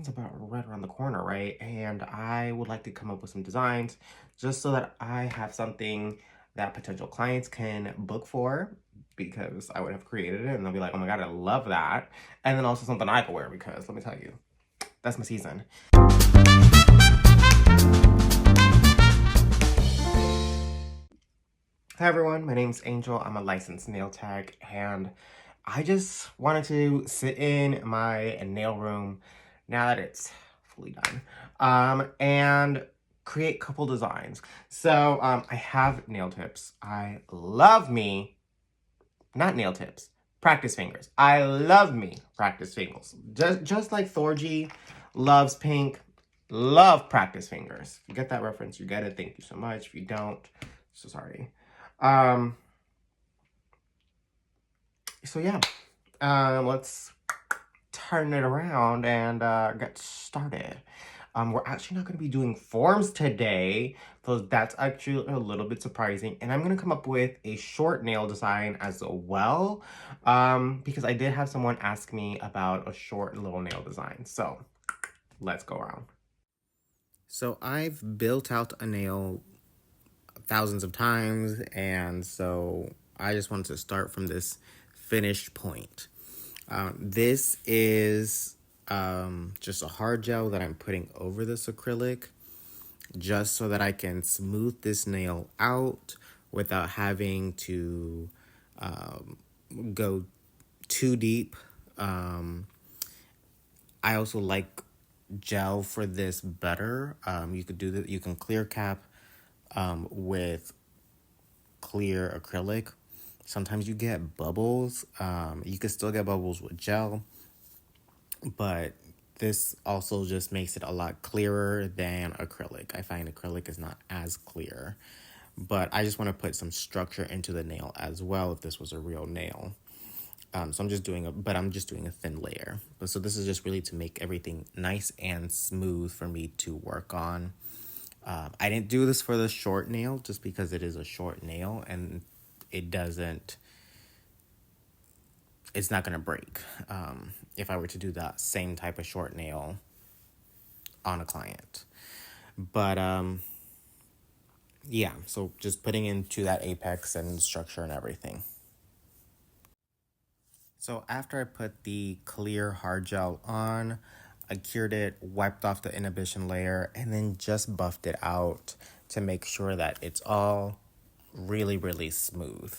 Halloween's about right around the corner, right? And I would like to come up with some designs just so that I have something that potential clients can book for because I would have created it and they'll be like, oh my God, I love that. And then also something I can wear because let me tell you, that's my season. Hi everyone, my name's Angel. I'm a licensed nail tech and I just wanted to sit in my nail room now that it's fully done and create a couple designs. So I have nail tips. I love me, not nail tips, practice fingers. I love me practice fingers. Just like Thorgy loves pink, love practice fingers. If you get that reference, you get it. Thank you so much. If you don't, so sorry. Um, so yeah, let's turn it around and get started. We're actually not going to be doing forms today, so that's actually a little bit surprising. And I'm going to come up with a short nail design as well, because I did have someone ask me about a short little nail design. So let's go around. So I've built out a nail thousands of times, and so I just wanted to start from this finished point. This is just a hard gel that I'm putting over this acrylic just so that I can smooth this nail out without having to go too deep. I also like gel for this better. You could do that. You can clear cap with clear acrylic. Sometimes you get bubbles. You could still get bubbles with gel, but this also just makes it a lot clearer than acrylic. I find acrylic is not as clear, but I just want to put some structure into the nail as well if this was a real nail. So I'm just doing a thin layer. But so this is just really to make everything nice and smooth for me to work on. I didn't do this for the short nail just because it is a short nail and it doesn't, it's not going to break. If I were to do that same type of short nail on a client. But yeah, so just putting into that apex and structure and everything. So after I put the clear hard gel on, I cured it, wiped off the inhibition layer, and then just buffed it out to make sure that it's all really, really smooth.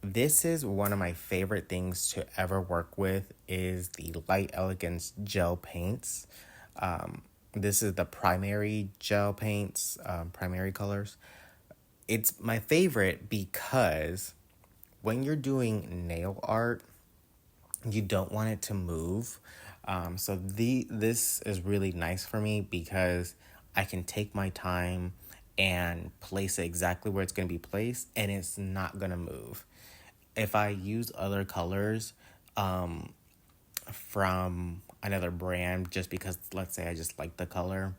This is one of my favorite things to ever work with is the Light Elegance gel paints. This is the primary gel paints, primary colors. It's my favorite because when you're doing nail art, you don't want it to move. This is really nice for me because I can take my time and place it exactly where it's going to be placed and it's not going to move. If I use other colors from another brand just because let's say I just like the color,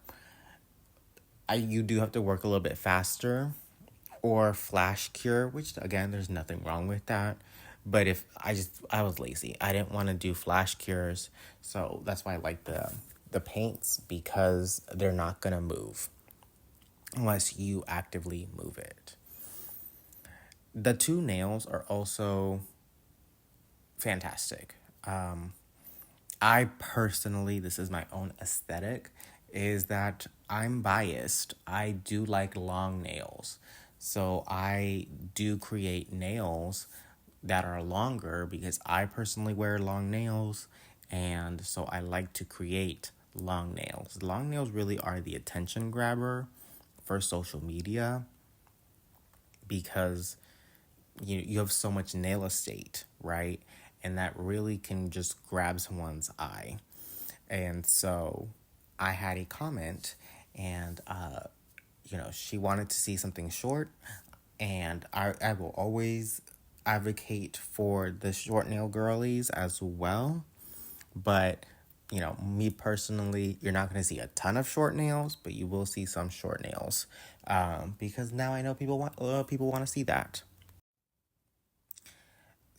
you do have to work a little bit faster or flash cure, which again there's nothing wrong with that. But if I was lazy. I didn't want to do flash cures. So that's why I like the paints because they're not going to move unless you actively move it. The two nails are also fantastic. I personally, this is my own aesthetic, is that I'm biased. I do like long nails. So I do create nails that are longer because I personally wear long nails. And so I like to create long nails. Long nails really are the attention grabber for social media because you have so much nail estate, right? And that really can just grab someone's eye. And so I had a comment and she wanted to see something short and I will always advocate for the short nail girlies as well. But me personally, you're not going to see a ton of short nails, but you will see some short nails because now I know people want to see that.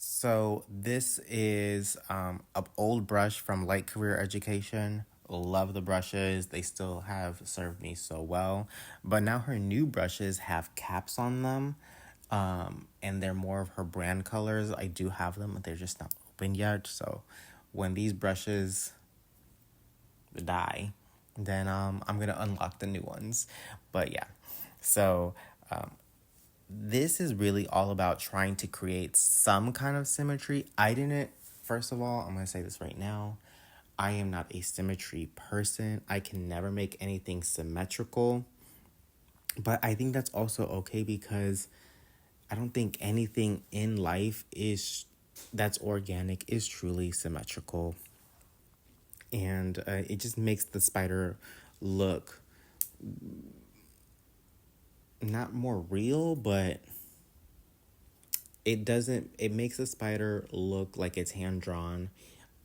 So this is an old brush from Light Career Education, Love the brushes. They still have served me so well. But now her new brushes have caps on them. And they're more of her brand colors. I do have them, but they're just not open yet. So when these brushes die, then I'm gonna unlock the new ones. But yeah. So this is really all about trying to create some kind of symmetry. I didn't, first of all, I'm going to say this right now. I am not a symmetry person. I can never make anything symmetrical. But I think that's also okay because I don't think anything in life is that's organic is truly symmetrical. And it just makes the spider look not more real, but it makes a spider look like it's hand drawn,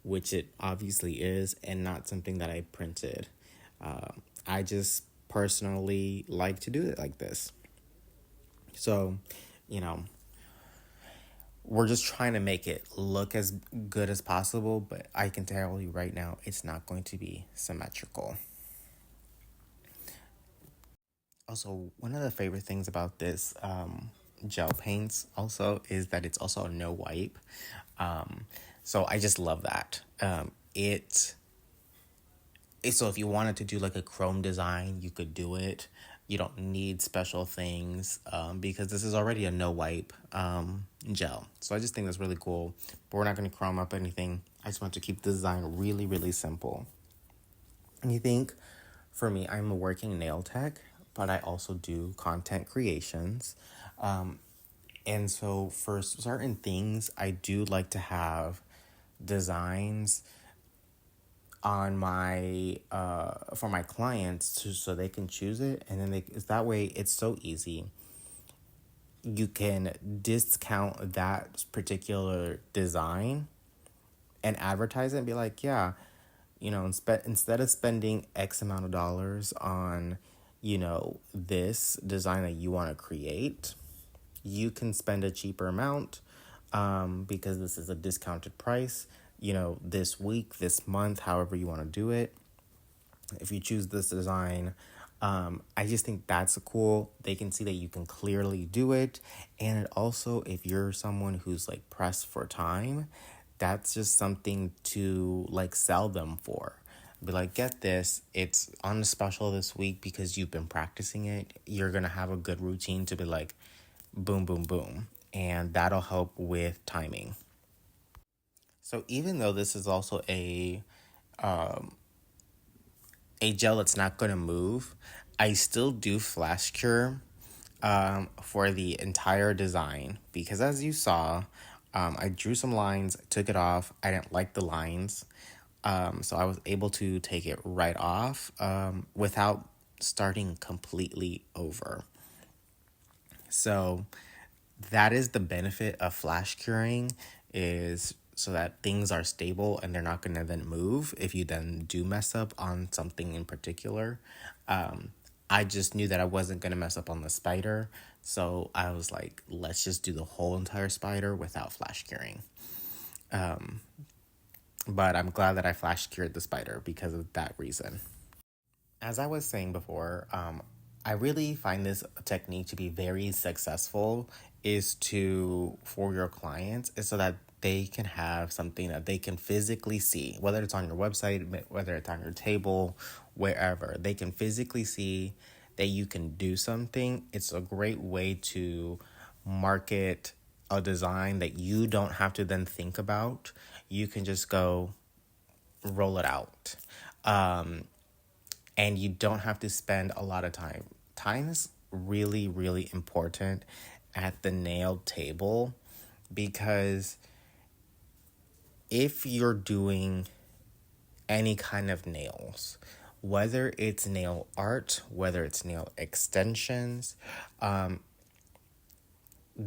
which it obviously is, and not something that I printed. I just personally like to do it like this. So, you know, we're just trying to make it look as good as possible, but I can tell you right now, it's not going to be symmetrical. Also, one of the favorite things about this gel paints also is that it's also a no wipe. So I just love that. So if you wanted to do like a chrome design, you could do it. You don't need special things because this is already a no wipe gel. So I just think that's really cool. But we're not going to chrome up anything. I just want to keep the design really, really simple. And you think, for me, I'm a working nail tech, but I also do content creations. And so for certain things, I do like to have designs on my for my clients so they can choose it, and then that way it's so easy. You can discount that particular design and advertise it and be like, yeah, instead of spending X amount of dollars on, this design that you want to create, you can spend a cheaper amount because this is a discounted price, this week, this month, however you want to do it. If you choose this design, I just think that's cool. They can see that you can clearly do it. And it also, if you're someone who's like pressed for time, that's just something to like sell them for. Be like, get this, it's on a special this week because you've been practicing it. You're going to have a good routine to be like, boom, boom, boom. And that'll help with timing. So even though this is also a gel that's not going to move, I still do flash cure for the entire design because as you saw, I drew some lines, took it off. I didn't like the lines. So I was able to take it right off without starting completely over. So that is the benefit of flash curing, is so that things are stable and they're not going to then move if you then do mess up on something in particular. I just knew that I wasn't going to mess up on the spider, so I was like, let's just do the whole entire spider without flash curing. But I'm glad that I flash cured the spider because of that reason. As I was saying before, I really find this technique to be very successful is to, for your clients, is so that they can have something that they can physically see, whether it's on your website, whether it's on your table, wherever. They can physically see that you can do something. It's a great way to market a design that you don't have to then think about. You can just go roll it out. And you don't have to spend a lot of time. Time is really, really important at the nail table because if you're doing any kind of nails, whether it's nail art, whether it's nail extensions,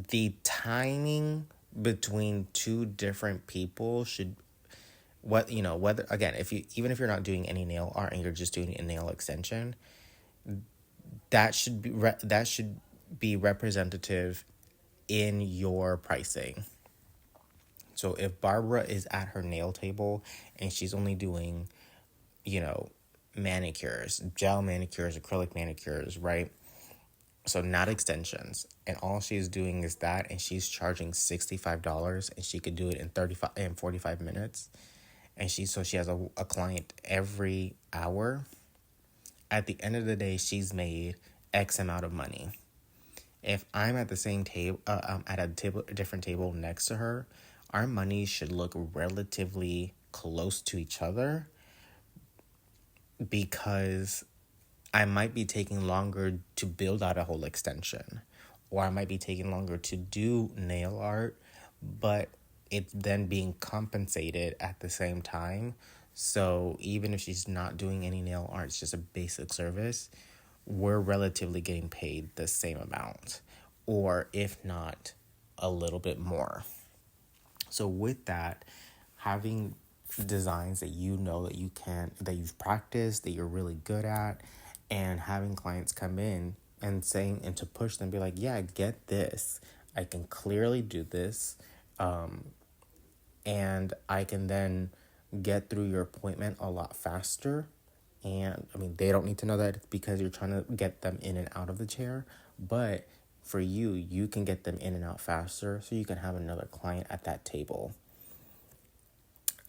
the timing between two different people should whether again, if you even if you're not doing any nail art and you're just doing a nail extension, that should be representative in your pricing. So if Barbara is at her nail table and she's only doing you know, manicures, gel manicures, acrylic manicures, right? So not extensions. And all she's doing is that, and she's charging $65, and she could do it in 35 and 45 minutes. And she has a client every hour. At the end of the day, she's made X amount of money. If I'm at the same table, at a different table next to her, our money should look relatively close to each other, because I might be taking longer to build out a whole extension, or I might be taking longer to do nail art, but it's then being compensated at the same time. So even if she's not doing any nail art, it's just a basic service, we're relatively getting paid the same amount, or if not, a little bit more. So with that, having designs that you know that you can, that you've practiced, that you're really good at, and having clients come in and saying, and to push them, be like, yeah, get this. I can clearly do this. And I can then get through your appointment a lot faster. And I mean, they don't need to know that it's because you're trying to get them in and out of the chair, but for you, you can get them in and out faster so you can have another client at that table,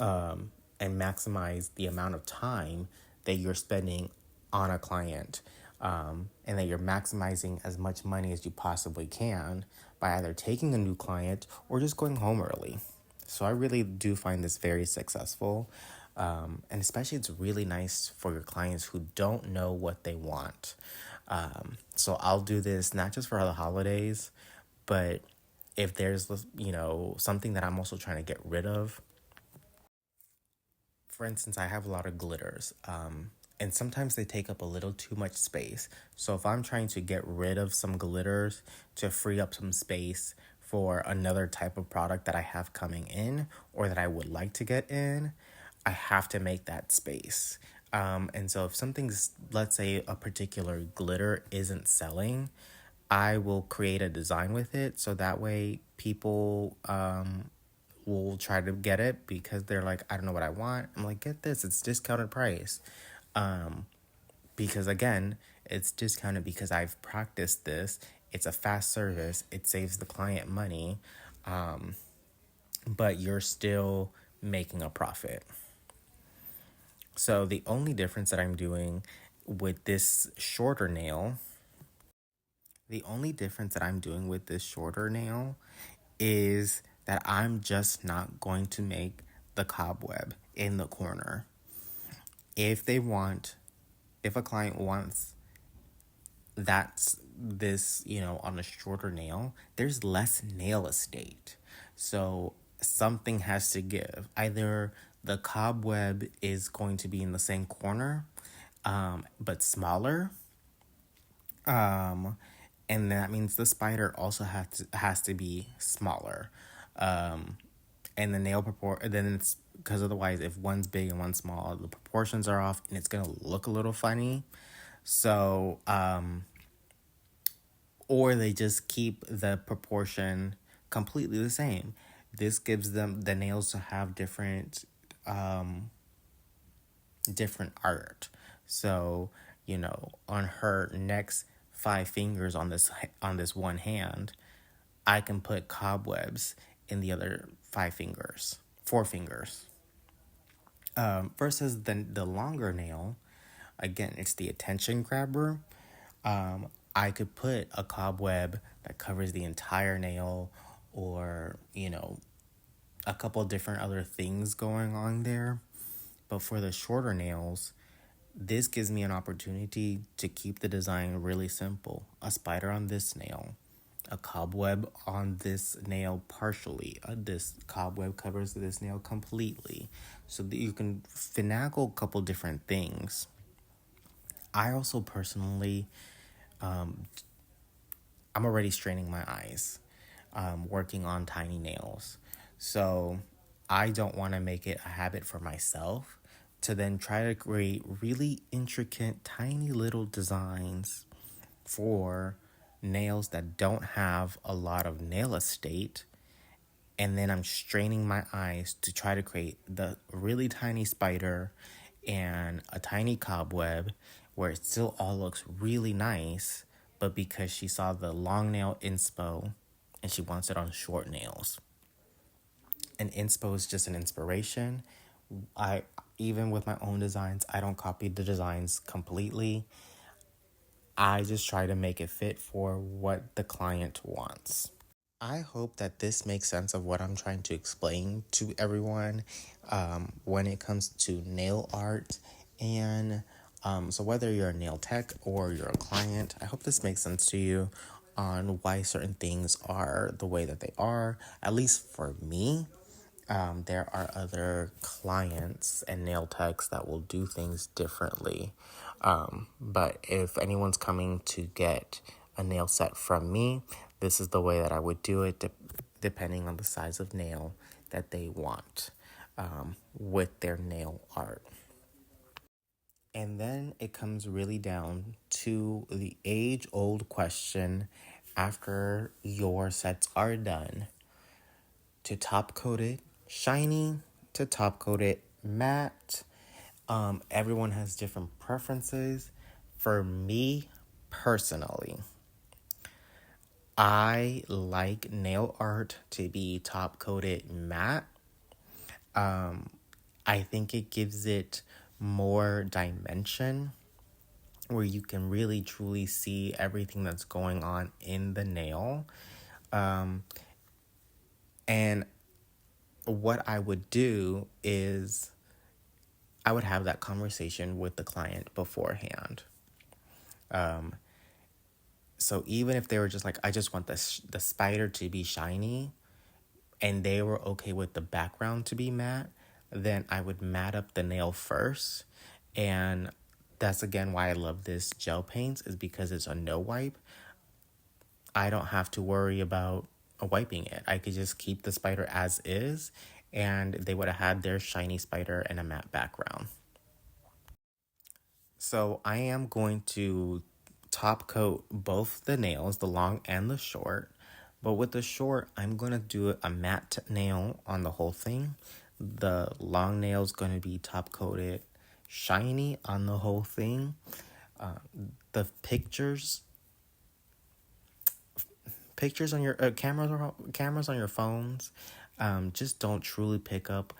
and maximize the amount of time that you're spending on a client, and that you're maximizing as much money as you possibly can by either taking a new client or just going home early. So I really do find this very successful. And especially it's really nice for your clients who don't know what they want. So I'll do this not just for the holidays, but if there's, something that I'm also trying to get rid of. For instance, I have a lot of glitters, and sometimes they take up a little too much space. So if I'm trying to get rid of some glitters to free up some space for another type of product that I have coming in or that I would like to get in, I have to make that space. And so if something's, let's say a particular glitter isn't selling, I will create a design with it so that way people will try to get it because they're like, I don't know what I want. I'm like, get this, it's discounted price. Because again, it's discounted because I've practiced this. It's a fast service. It saves the client money, but you're still making a profit. So the only difference that I'm doing with this shorter nail, the only difference that I'm doing with this shorter nail is that I'm just not going to make the cobweb in the corner. If a client wants this, on a shorter nail, there's less nail estate. So something has to give. Either the cobweb is going to be in the same corner, but smaller. And that means the spider also has to be smaller. And the then it's because otherwise, if one's big and one's small, the proportions are off and it's gonna look a little funny. So, or they just keep the proportion completely the same. This gives them the nails to have different art. So, on her next 5 fingers on this one hand, I can put cobwebs in the other 4 fingers. Versus the longer nail, again, it's the attention grabber. I could put a cobweb that covers the entire nail, or a couple different other things going on there. But for the shorter nails, this gives me an opportunity to keep the design really simple. A spider on this nail, a cobweb on this nail partially. This cobweb covers this nail completely. So that you can finagle a couple different things. I also personally, I'm already straining my eyes, working on tiny nails. So I don't want to make it a habit for myself to then try to create really intricate, tiny little designs for nails that don't have a lot of nail estate. And then I'm straining my eyes to try to create the really tiny spider and a tiny cobweb where it still all looks really nice, but because she saw the long nail inspo and she wants it on short nails. And inspo is just an inspiration. I even with my own designs, I don't copy the designs completely. I just try to make it fit for what the client wants. I hope that this makes sense of what I'm trying to explain to everyone when it comes to nail art. And so, whether you're a nail tech or you're a client, I hope this makes sense to you on why certain things are the way that they are, at least for me. There are other clients and nail techs that will do things differently. But if anyone's coming to get a nail set from me, this is the way that I would do it, depending on the size of nail that they want with their nail art. And then it comes really down to the age-old question after your sets are done: to top coat it shiny, to top coat it matte. Everyone has different preferences. For me personally, I like nail art to be top coated matte. I think it gives it more dimension where you can really truly see everything that's going on in the nail. And what I would do is I would have that conversation with the client beforehand. So even if they were just like, I just want the spider to be shiny, and they were okay with the background to be matte, then I would matte up the nail first. And that's again why I love this gel paints, is because it's a no wipe. I don't have to worry about wiping it. I could just keep the spider as is, and they would have had their shiny spider and a matte background. So I am going to top coat both the nails, the long and the short. But with the short, I'm going to do a matte nail on the whole thing. The long nail is going to be top coated shiny on the whole thing. The pictures on your cameras on your phones just don't truly pick up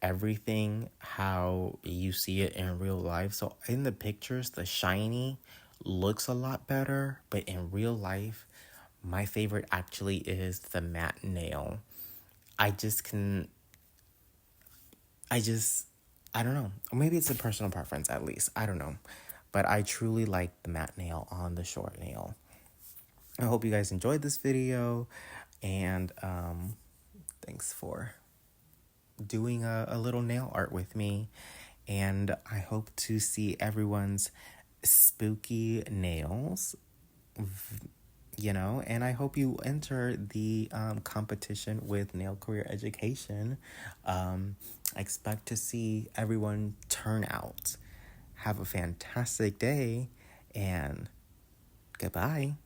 everything how you see it in real life. So in the pictures, the shiny looks a lot better, but in real life, my favorite actually is the matte nail. I just can I just I don't know. Maybe it's a personal preference, at least. I don't know. But I truly like the matte nail on the short nail. I hope you guys enjoyed this video, and thanks for doing a little nail art with me. And I hope to see everyone's spooky nails, and I hope you enter the competition with Nail Career Education. I expect to see everyone turn out. Have a fantastic day, and goodbye.